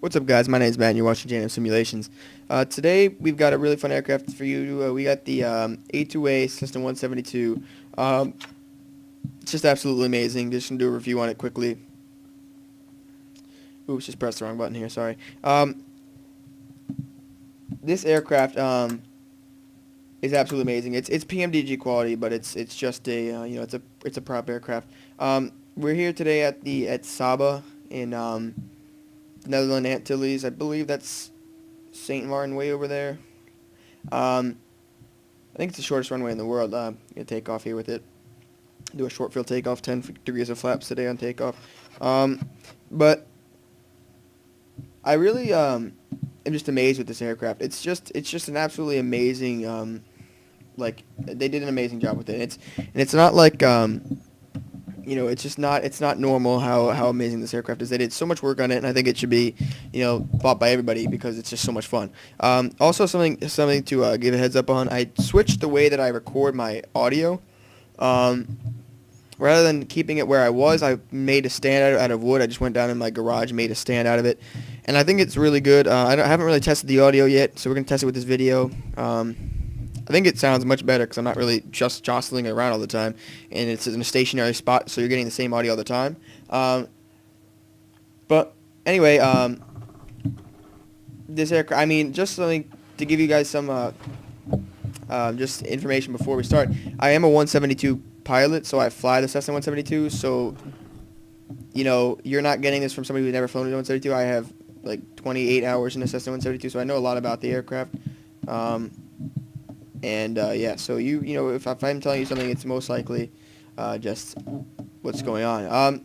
What's up, guys? My name is Matt, and you're watching JM Simulations. Today, we've got a really fun aircraft for you. We got the A2A Cessna 172. It's just absolutely amazing. Just going to do a review on it quickly. Oops, just pressed the wrong button here. Sorry. This aircraft is absolutely amazing. It's PMDG quality, but it's just a it's a prop aircraft. We're here today at Saba in Netherlands Antilles. I believe that's St. Martin way over there. I think it's the shortest runway in the world. Gonna take off here with it. Do a short field takeoff, 10 degrees of flaps today on takeoff. But I really am just amazed with this aircraft. It's just an absolutely amazing like they did an amazing job with it. It's not like it's not normal how amazing this aircraft is. They did so much work on it, and I think it should be, bought by everybody because it's just so much fun. Also, something to give a heads up on. I switched the way that I record my audio. Rather than keeping it where I was, I made a stand out of wood. I just went down in my garage, made a stand out of it, and I think it's really good. I haven't really tested the audio yet, so we're gonna test it with this video. I think it sounds much better because I'm not really just jostling it around all the time, and it's in a stationary spot, so you're getting the same audio all the time. But anyway, this aircraft, just something to give you guys some just information before we start. I am a 172 pilot, so I fly the Cessna 172, so you're not getting this from somebody who's never flown a 172. I have like 28 hours in a Cessna 172, so I know a lot about the aircraft. Yeah, so if I'm telling you something, it's most likely just what's going on.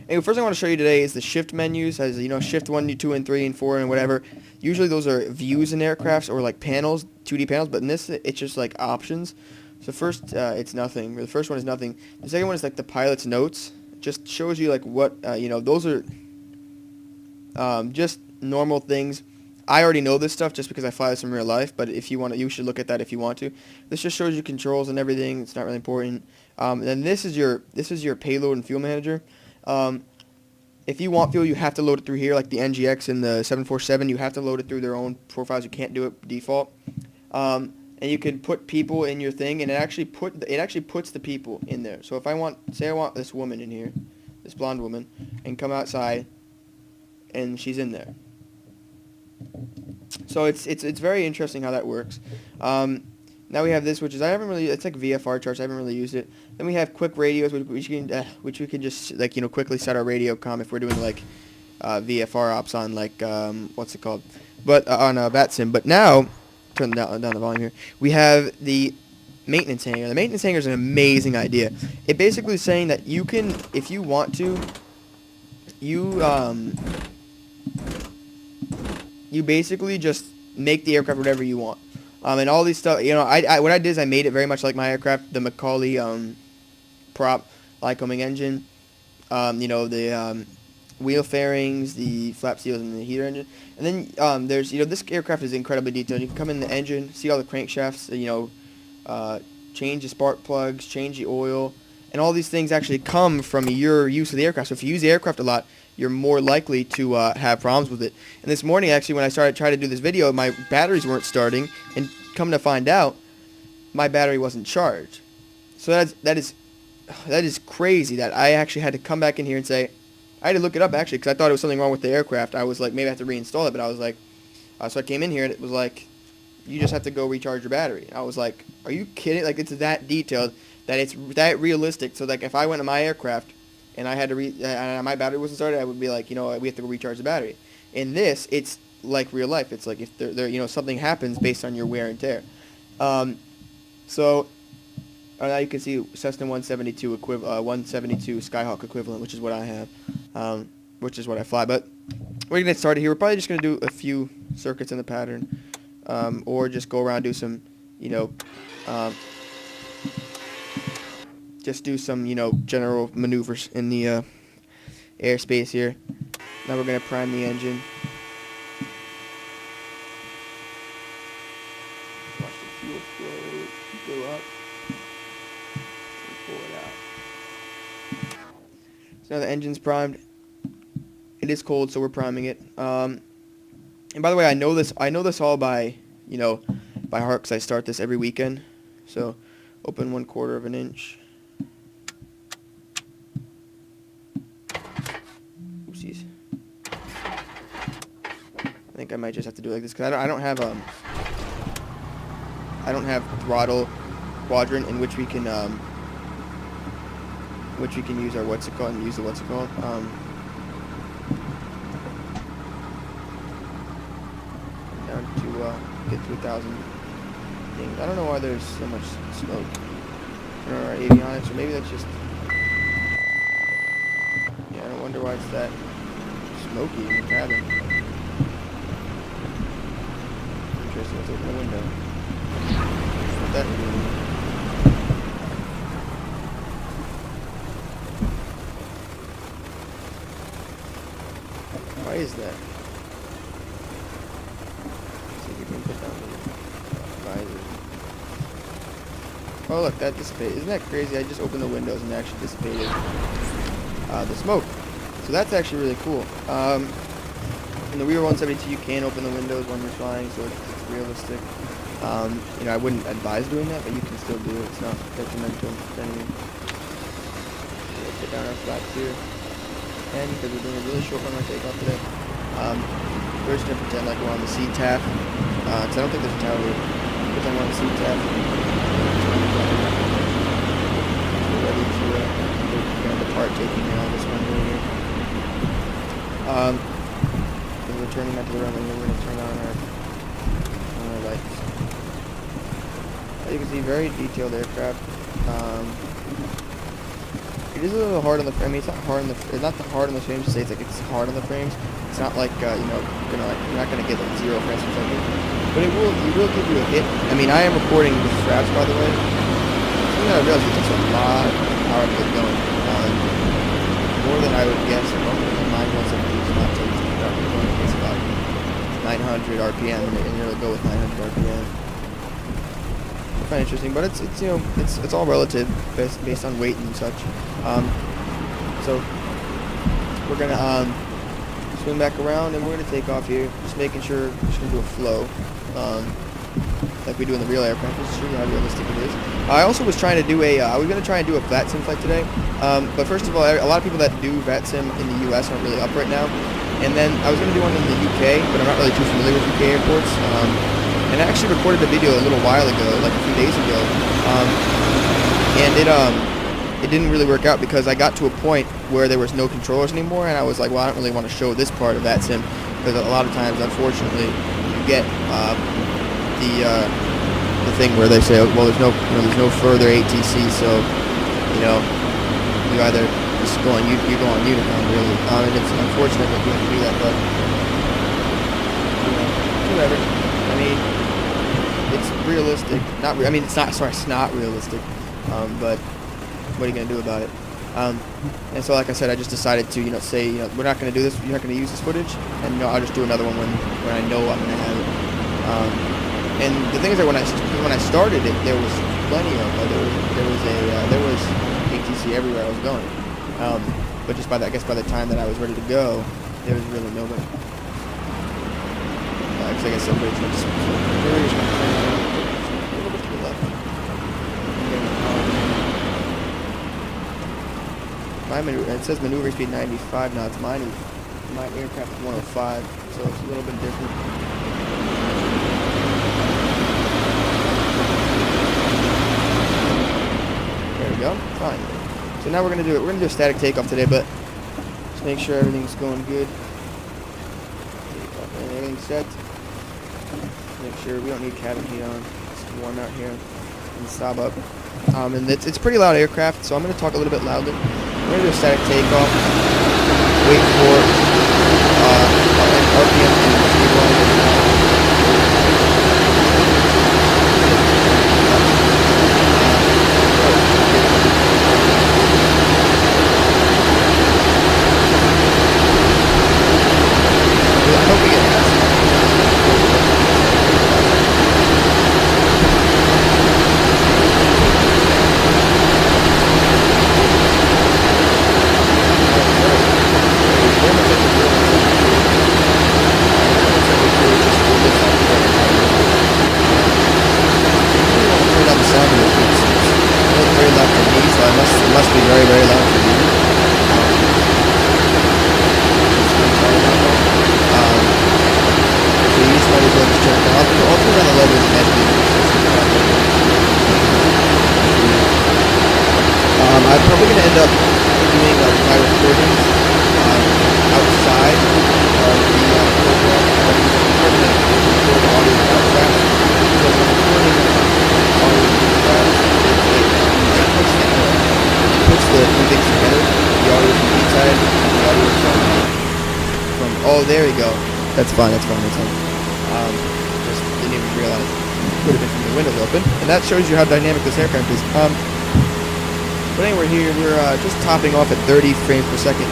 Anyway, first thing I want to show you today is the shift menus. As shift 1, 2, and 3, and 4, and whatever. Usually those are views in aircrafts or like panels, 2D panels, but in this it's just like options. So first, it's nothing. The first one is nothing. The second one is like the pilot's notes. It just shows you like what those are just normal things. I already know this stuff just because I fly this in real life, but if you want to, you should look at that if you want to. This just shows you controls and everything. It's not really important. Then this is your payload and fuel manager. If you want fuel, you have to load it through here, like the NGX and the 747. You have to load it through their own profiles. You can't do it default. And you can put people in your thing, and it actually puts the people in there. So if I want this woman in here, this blonde woman, and come outside, and she's in there. So it's very interesting how that works. Now we have this, which is it's like VFR charts. I haven't really used it. Then we have quick radios, which we can just quickly set our radio comm if we're doing like VFR ops on like what's it called, but on VATSIM. But now turn down the volume here. We have the maintenance hangar. The maintenance hangar is an amazing idea. It basically is saying that you can, if you want to, you basically just make the aircraft whatever you want. And all these stuff, what I did is I made it very much like my aircraft, the Macaulay prop, Lycoming engine, the wheel fairings, the flap seals, and the heater engine. And then there's, this aircraft is incredibly detailed. You can come in the engine, see all the crankshafts, change the spark plugs, change the oil, and all these things actually come from your use of the aircraft. So if you use the aircraft a lot, you're more likely to have problems with it. And this morning, actually, when I tried to do this video, my batteries weren't starting, and come to find out, my battery wasn't charged. So that is crazy that I actually had to come back in here and say, I had to look it up actually because I thought it was something wrong with the aircraft. I was like, maybe I have to reinstall it, but I was like, so I came in here and it was like, you just have to go recharge your battery. I was like, are you kidding? Like, it's that detailed, that it's that realistic. So like, if I went to my aircraft and I had to and my battery wasn't started, I would be like, we have to go recharge the battery. In this, it's like real life. It's like if there something happens based on your wear and tear. So now you can see Cessna 172 172 Skyhawk equivalent, which is what I have, which is what I fly. But we're gonna get started here. We're probably just gonna do a few circuits in the pattern, or just go around and do some, just do some, general maneuvers in the airspace here. Now we're gonna prime the engine. Watch the fuel flow go up. Pull it out. So now the engine's primed. It is cold, so we're priming it. And by the way, I know this all by, by heart, because I start this every weekend. So open 1/4 of an inch. Oopsies. I think I might just have to do it like this, because I don't have throttle quadrant in which we can use our and use the down to get to 1,000 things. I don't know why there's so much smoke in our avionics, or maybe that's just, yeah, I don't wonder why it's that smoky in the cabin. Interesting. Let's open the window. What that means. Why is that? Let's see if we can put down the visor. Oh look, that dissipated. Isn't that crazy? I just opened the windows and it actually dissipated the smoke. So that's actually really cool. In the Rear 172, you can open the windows when you're flying, so it's realistic. I wouldn't advise doing that, but you can still do it. It's not detrimental to anything. Let's put down our flaps here. And because we're doing a really short runway takeoff today, we're just going to pretend like we're on the CTAF, because I don't think there's a tower here. Pretend we're on the CTAF. We're ready to depart, taking in on this runway here. We're turning onto the runway, and we're going to turn on our lights. As you can see, very detailed aircraft. It is a little hard on the frame. I mean, it's not hard on the. It's not hard on the frames to say it's hard on the frames. It's not like you're not gonna get like 0 frames per second, but it will give you a hit. I mean, I am recording with straps, by the way. Something that I realized it takes a lot of power to get going. More than I would guess. Mine 172 does not take too much going. It's about 900 RPM, and you'll go with 900 RPM. Kind of interesting, but it's all relative based on weight and such. So we're gonna swing back around and we're gonna take off here, just making sure we're just gonna do a flow, like we do in the real aircraft, just to show you how realistic it is. I also was trying to do I was gonna try and do a flat sim flight today, but first of all, a lot of people that do vat sim in the U.S. aren't really up right now, and then I was gonna do one in the UK, but I'm not really too familiar with UK airports. And I actually recorded a video a little while ago, like a few days ago, and it didn't really work out because I got to a point where there was no controllers anymore, and I was like, well, I don't really want to show this part of that sim, because a lot of times, unfortunately, you get the thing where they say, oh, well, there's no further ATC, so you either just go on Unicom, really, and it's unfortunate that you have to do that, but whatever. I mean, it's realistic. It's not realistic. But what are you gonna do about it? And so, like I said, I just decided to, say, we're not gonna do this. You're not gonna use this footage, and I'll just do another one when I know I'm gonna have it. And the thing is that when I started it, there was plenty of there was ATC everywhere I was going. But just by the time that I was ready to go, there was really nobody. Because I guess everybody's going to just a little bit to the left. It says maneuver speed 95 knots. My aircraft is 105, so it's a little bit different. There we go. Fine. So now we're gonna do a static takeoff today, but just make sure everything's going good. And everything's set. Make sure we don't need cabin heat on. It's warm out here and stop up. And it's pretty loud aircraft, so I'm going to talk a little bit loudly. We're going to do a static takeoff. Wait for RPM to stabilize. I hope we get past it. from, oh, there we go. That's fine, that's fine, that's fine. Just didn't even realize. Could have been from the windows open. And that shows you how dynamic this aircraft is. But anyway, here we're just topping off at 30 frames per second.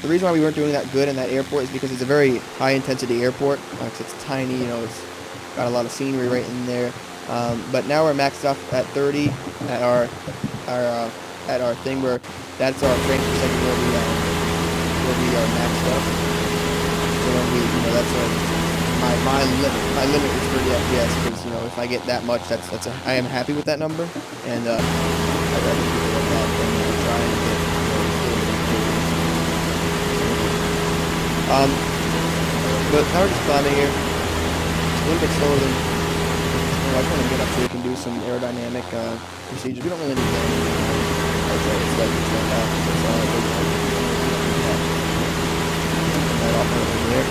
The reason why we weren't doing that good in that airport is because it's a very high-intensity airport. It's tiny, you know, it's got a lot of scenery right in there. But now we're maxed off at 30 at our thing where that's our frames per second where we are maxed up. So when we, you know, that's my limit is 30 FPS because, you know, if I get that much, I am happy with that number, and I'd rather keep it like that than try and get, but now we're just climbing here. It's a little bit slower than, you know, I just want to get up so we can do some aerodynamic procedures. We don't really need that. It's like that. It's all right off over there.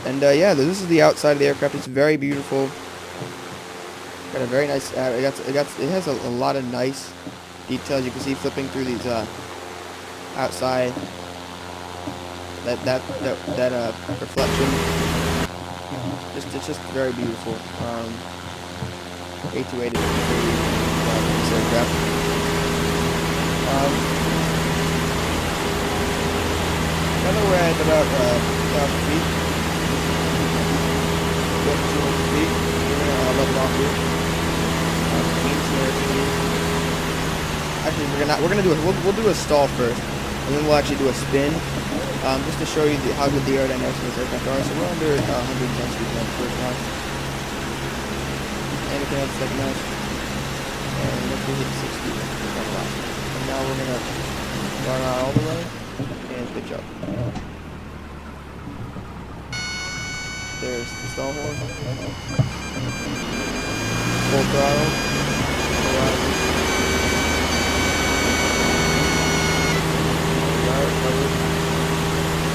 And yeah, this is the outside of the aircraft. It's very beautiful. Got a very nice. It has a lot of nice details. You can see flipping through these outside. That reflection. It's just very beautiful. A2A did this aircraft. Now that we're at about 1,000 feet. 200 feet. We're gonna level off here. Actually, we're gonna do we'll do a stall first, and then we'll actually do a spin, just to show you how good the aerodynamics of this aircraft are. So we're under 110 feet on the first notch, and we can have the second notch, and let's hit 60 on the last. And now we're gonna run out all the way and pitch up. There's the stall horn. Full throttle.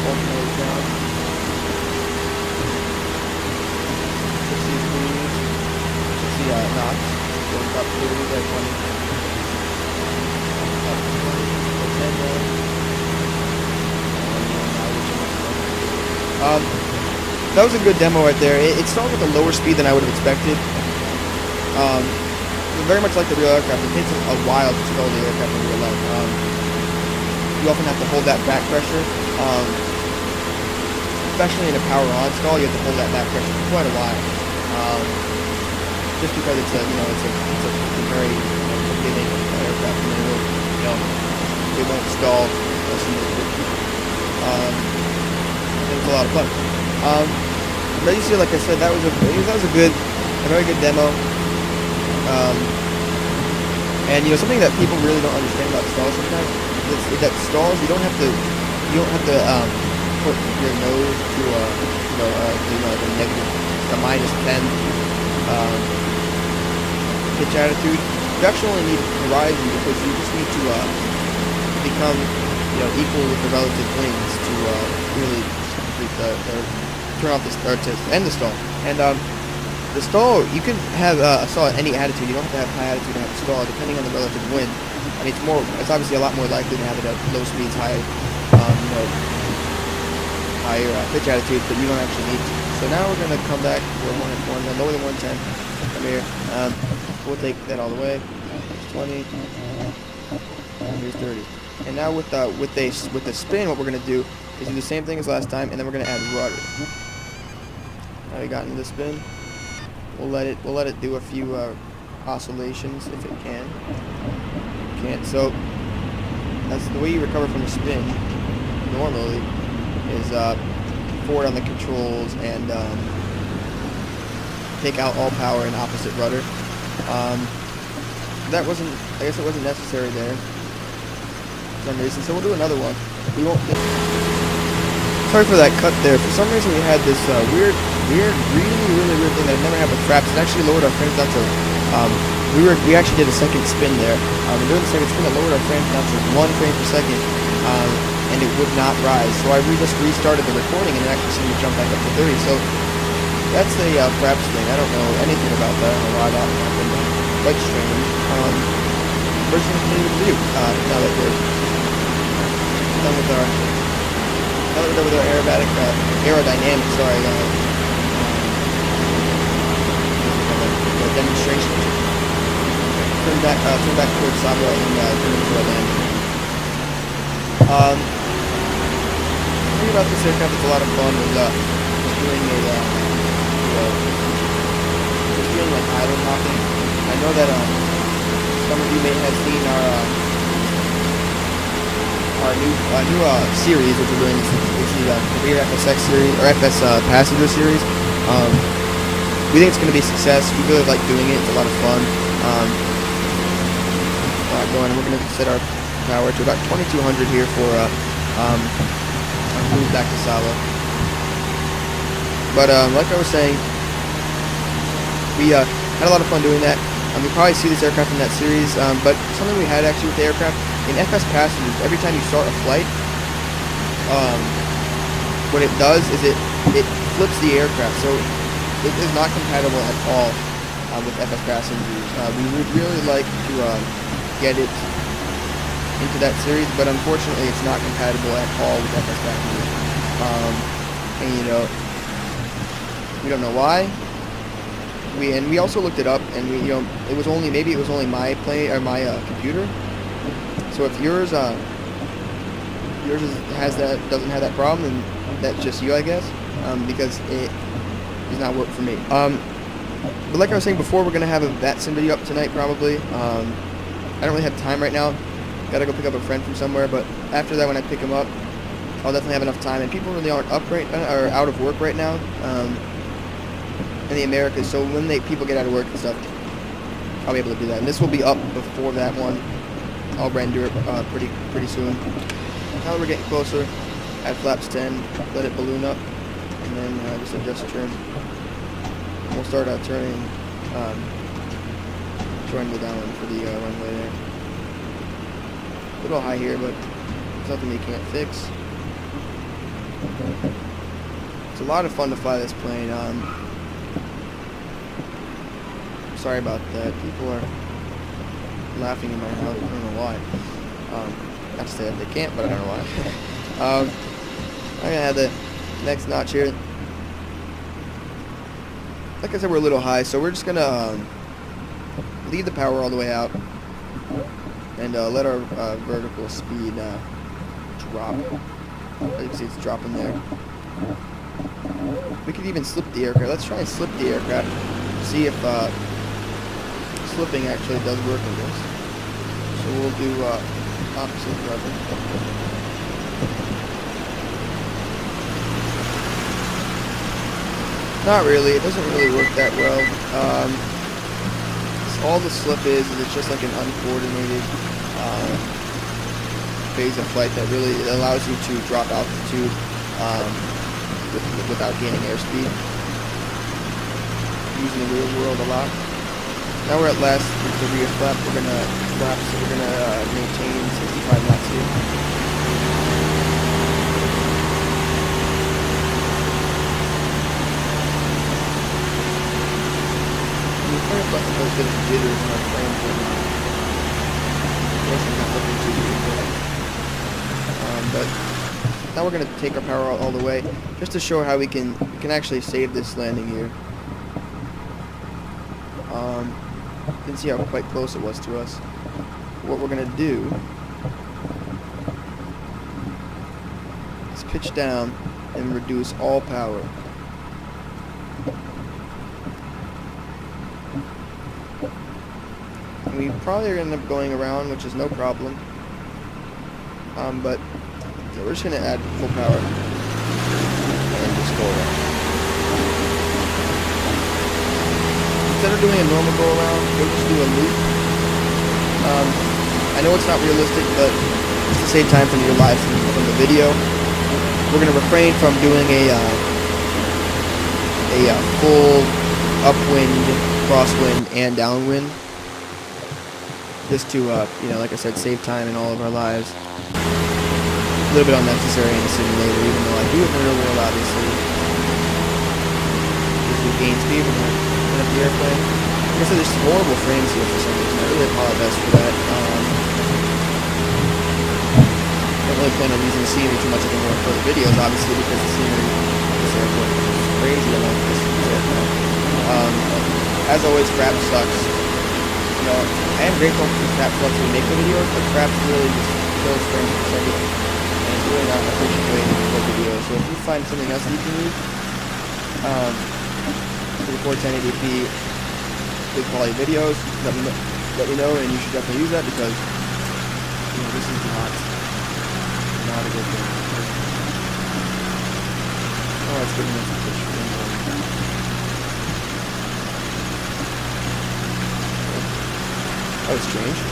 Full nose down. 60 degrees. 60 knots. Going up to like 20. Up to 20. 10 that was a good demo right there. It started with a lower speed than I would have expected. Very much like the real aircraft. It takes a while to stall the aircraft in real life. You often have to hold that back pressure. Especially in a power on stall, you have to hold that back pressure for quite a while. Just because it's a very forgiving aircraft, and it won't stall. It's a lot of fun. But you see, like I said, that was a very good demo. And you know, something that people really don't understand about stalls sometimes is that stalls you don't have to put your nose to like a -10 pitch attitude. You actually only need horizon because you just need to become equal with the relative wings to really complete turn off this, or to end the stall. And the stall, you can have a stall at any attitude. You don't have to have high attitude to have a stall, depending on the relative wind. I mean, it's obviously a lot more likely to have it at low speeds, higher pitch attitude, but you don't actually need to. So now we're going to come back. We're lower than 110. Come here. We'll take that all the way. 20. And here's 30. And now with the spin, what we're going to do is do the same thing as last time, and then we're going to add rudder. Now we got into the spin. We'll let it do a few oscillations if it can. Can't. So that's the way you recover from a spin. Normally, is forward on the controls and take out all power and opposite rudder. I guess it wasn't necessary there for some reason. So we'll do another one. We won't. Sorry for that cut there. For some reason we had this really weird thing that never happened with fraps. It actually lowered our frames down to, we actually did a second spin there. Doing the second spin, it lowered our frames down to 1 frame per second, and it would not rise. So I just restarted the recording, and it actually seemed to jump back up to 30. So that's the fraps thing. I don't know anything about that. I don't know why that happened. Quite strange. First thing to do, now that we're with our aerodynamics. Sorry, the demonstration. Turn back towards Sabo and turn into a landing. The thing about this aircraft that's a lot of fun is just doing like island hopping. I know that some of you may have seen our new series, which we're doing. It's the career FSX series or FS passenger series. We think it's going to be a success. We really like doing it. It's a lot of fun. We're going to set our power to about 2200 here for our move back to Saba. But like I was saying, we had a lot of fun doing that. You probably see this aircraft in that series, but something we had actually with the aircraft, in FS passengers, every time you start a flight, what it does is it flips the aircraft, so it is not compatible at all with FS passengers. We would really like to get it into that series, but unfortunately it's not compatible at all with FS passengers. And you know, we don't know why. We also looked it up, and it was only my plane or my computer. So if yours doesn't have that problem, then that's just you, I guess, because it does not work for me. But like I was saying before, we're gonna have that sim video up tonight probably. I don't really have time right now. Gotta go pick up a friend from somewhere, but after that, when I pick him up, I'll definitely have enough time. And people really aren't out of work right now. In the Americas, so when people get out of work and stuff, I'll be able to do that. And this will be up before that one. I'll render it pretty soon. Now that we're getting closer, add flaps 10, let it balloon up, and then just adjust trim. And we'll start turning, join the down for the runway there. A little high here, but it's nothing you can't fix. It's a lot of fun to fly this plane. Sorry about that. People are laughing in my house. I don't know why. Not to say that they can't, but I don't know why. I'm gonna have the next notch here. Like I said, we're a little high, so we're just gonna leave the power all the way out and let our vertical speed drop. As you can see, it's dropping there. We could even slip the aircraft. Let's try and slip the aircraft. See if slipping actually does work in this. So we'll do opposite rudder. Not really. It doesn't really work that well. All the slip is it's just like an uncoordinated phase of flight that really allows you to drop altitude without gaining airspeed. Using the real world a lot. Now we're at last with the rear flap. We're gonna maintain 65 knots here. And the frame button does get some jitters in our frames right now. I guess I'm not looking too good. But now we're gonna take our power all the way, just to show how we can actually save this landing here. You can see how quite close it was to us. What we're going to do is pitch down and reduce all power. And we probably are going to end up going around, which is no problem. But we're just going to add full power and just go around. Instead of doing a normal go around, we'll just do a loop. I know it's not realistic, but just to save time from your live from the video, we're going to refrain from doing a full upwind, crosswind, and downwind, just to like I said, save time in all of our lives. A little bit unnecessary in the simulator, even though I do it in the real world, obviously. Just we gain speed from the airplane. Like I said, there's horrible frames here for some reason. I really apologize for that. But don't really plan on using the scenery too much anymore for the videos, obviously, because the scenery at this airport is crazy. I like this airport. As always, crap sucks. You know, I am grateful for crap sucks when we make the videos, but crap really just kills frames per second, and it's really not an efficient way to record videos. So if you find something else that you can use to record 1080p good quality videos, let me know, and you should definitely use that, because you know, this is not a good thing. Oh, it's good enough to fish. Oh, it's changed.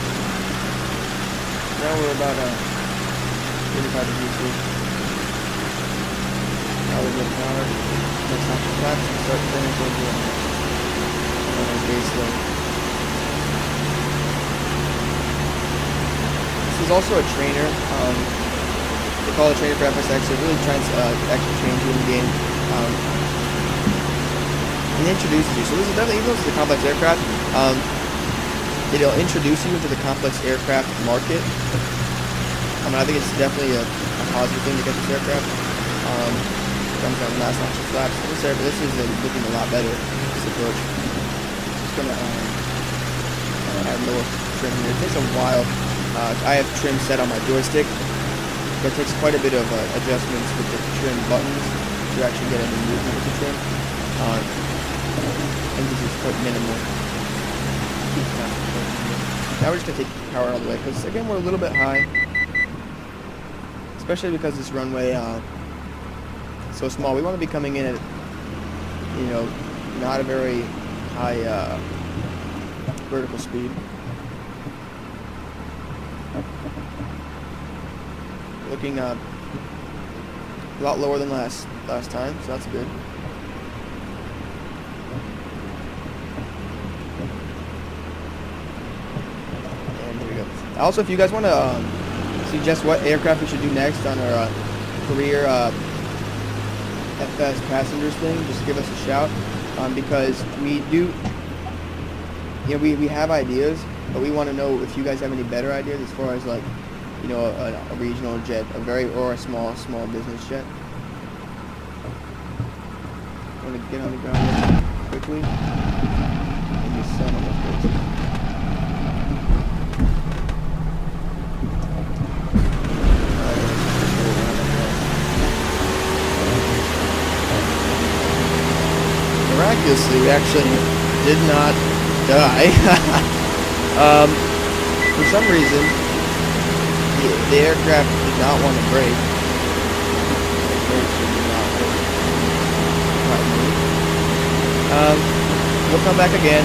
Now we're about 35 degrees here. Now we're getting power. Let's not collapse and start turning towards the base load. This is also a trainer. They call it a trainer for FSX. It really tries to actually train you in the game. And it introduces you. So this is definitely, even though this is a complex aircraft, it'll introduce you into the complex aircraft market. I think it's definitely a positive thing to get this aircraft. Comes down to last notch of flaps. This is looking a lot better, this approach. Just gonna add lower trim here. It takes a while. I have trim set on my joystick. It takes quite a bit of adjustments with the trim buttons to actually get any movement with the trim. And this is quite minimal. Now we're just going to take power all the way, because again we're a little bit high, especially because this runway is so small. We want to be coming in at, you know, not a very high vertical speed. Looking a lot lower than last time, so that's good. Also, if you guys want to suggest what aircraft we should do next on our career FS passengers thing, just give us a shout, because we do, you know, we have ideas, but we want to know if you guys have any better ideas as far as, like, you know, a regional jet, or a small business jet. Want to get on the ground quickly and just set on the place. Miraculously, we actually did not die. For some reason, the aircraft did not want to brake. We'll come back again,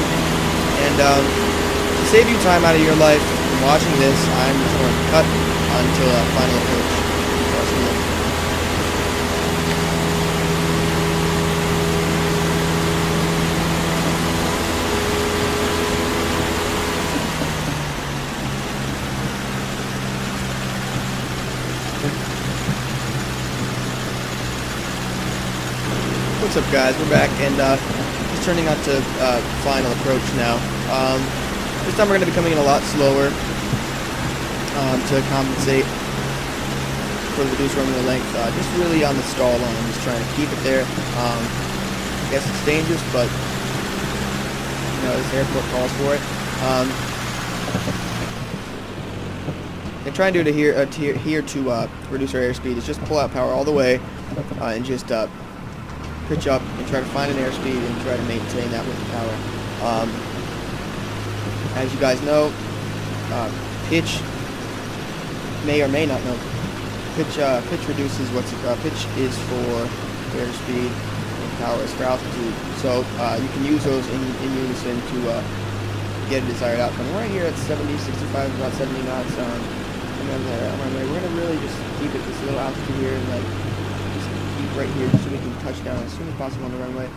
and to save you time out of your life from watching this, I'm just going to cut until final approach. What's up, guys? We're back, and just turning on to final approach now. This time we're going to be coming in a lot slower to compensate for the reduced runway length. Just really on the stall line, just trying to keep it there. I guess it's dangerous, but you know, this airport calls for it. And try and do it here to reduce our airspeed is just pull out power all the way and just pitch up and try to find an airspeed and try to maintain that with the power. As you guys know, pitch may or may not know. Pitch reduces pitch is for airspeed and power is for altitude. So you can use those in unison to get a desired outcome. Right here at 70, 65, about 70 knots on runway. We're gonna really just keep it this little altitude here and like just keep right here so we can touch down as soon as possible on the runway.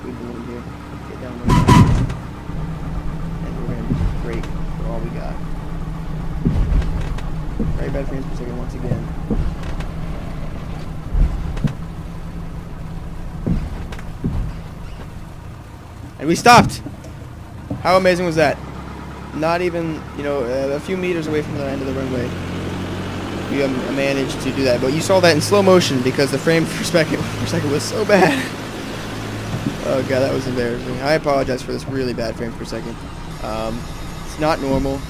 Good balloon here. Get down the runway. And we're gonna just brake for all we got. Right bad frames per second once again. And we stopped! How amazing was that? Not even, you know, a few meters away from the end of the runway. we managed to do that. But you saw that in slow motion because the frame per second was so bad. Oh god, that was embarrassing. I apologize for this really bad frame per second. It's not normal.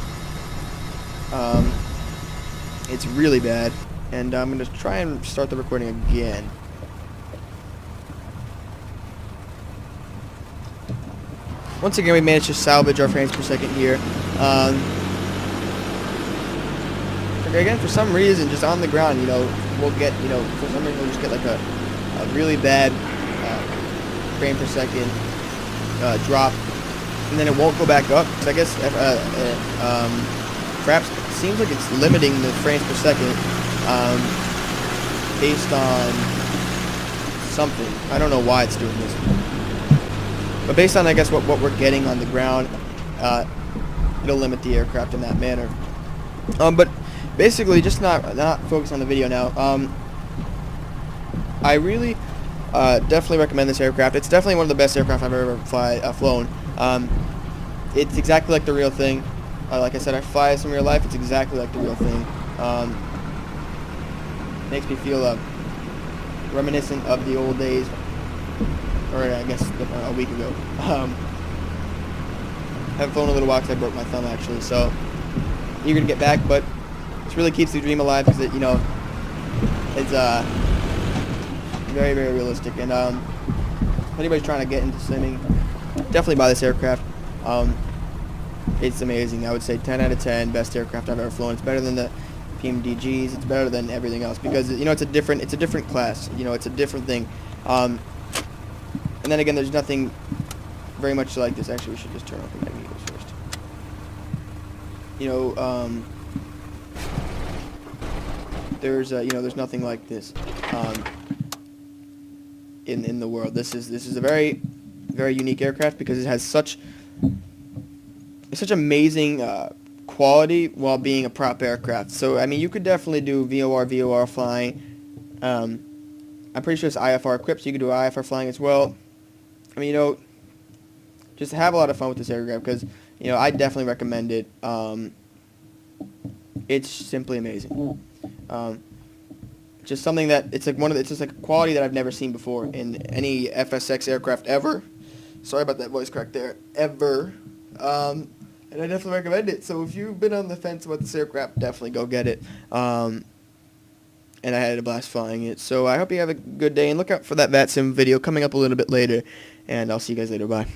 It's really bad. And I'm going to try and start the recording again. Once again, we managed to salvage our frames per second here. Again, for some reason, just on the ground, we'll get, for some reason, we'll just get like a really bad frame per second drop, and then it won't go back up. So I guess perhaps it seems like it's limiting the frames per second based on something. I don't know why it's doing this. But based on, I guess, what we're getting on the ground, it'll limit the aircraft in that manner. But basically, just not focus on the video now. I really definitely recommend this aircraft. It's definitely one of the best aircraft I've ever flown. It's exactly like the real thing. Like I said, I fly this in real life. It's exactly like the real thing. Makes me feel reminiscent of the old days. Or I guess a week ago. I haven't flown a little while because I broke my thumb actually, so eager to get back. But this really keeps the dream alive because it's very, very realistic. And if anybody's trying to get into swimming, definitely buy this aircraft. It's amazing. I would say 10 out of 10, best aircraft I've ever flown. It's better than the PMDGs. It's better than everything else because it's a different class. It's a different thing. And then again, there's nothing very much like this. Actually, we should just turn off the magnetos first. There's nothing like this in the world. This is a very, very unique aircraft because it has such amazing quality while being a prop aircraft. So I mean, you could definitely do VOR flying. I'm pretty sure it's IFR equipped, so you could do IFR flying as well. I mean, just have a lot of fun with this aircraft because, I definitely recommend it. It's simply amazing. Just something that it's just like a quality that I've never seen before in any FSX aircraft ever. Sorry about that voice crack there. Ever. And I definitely recommend it. So if you've been on the fence about this aircraft, definitely go get it. And I had a blast flying it. So I hope you have a good day, and look out for that VATSIM video coming up a little bit later, and I'll see you guys later. Bye.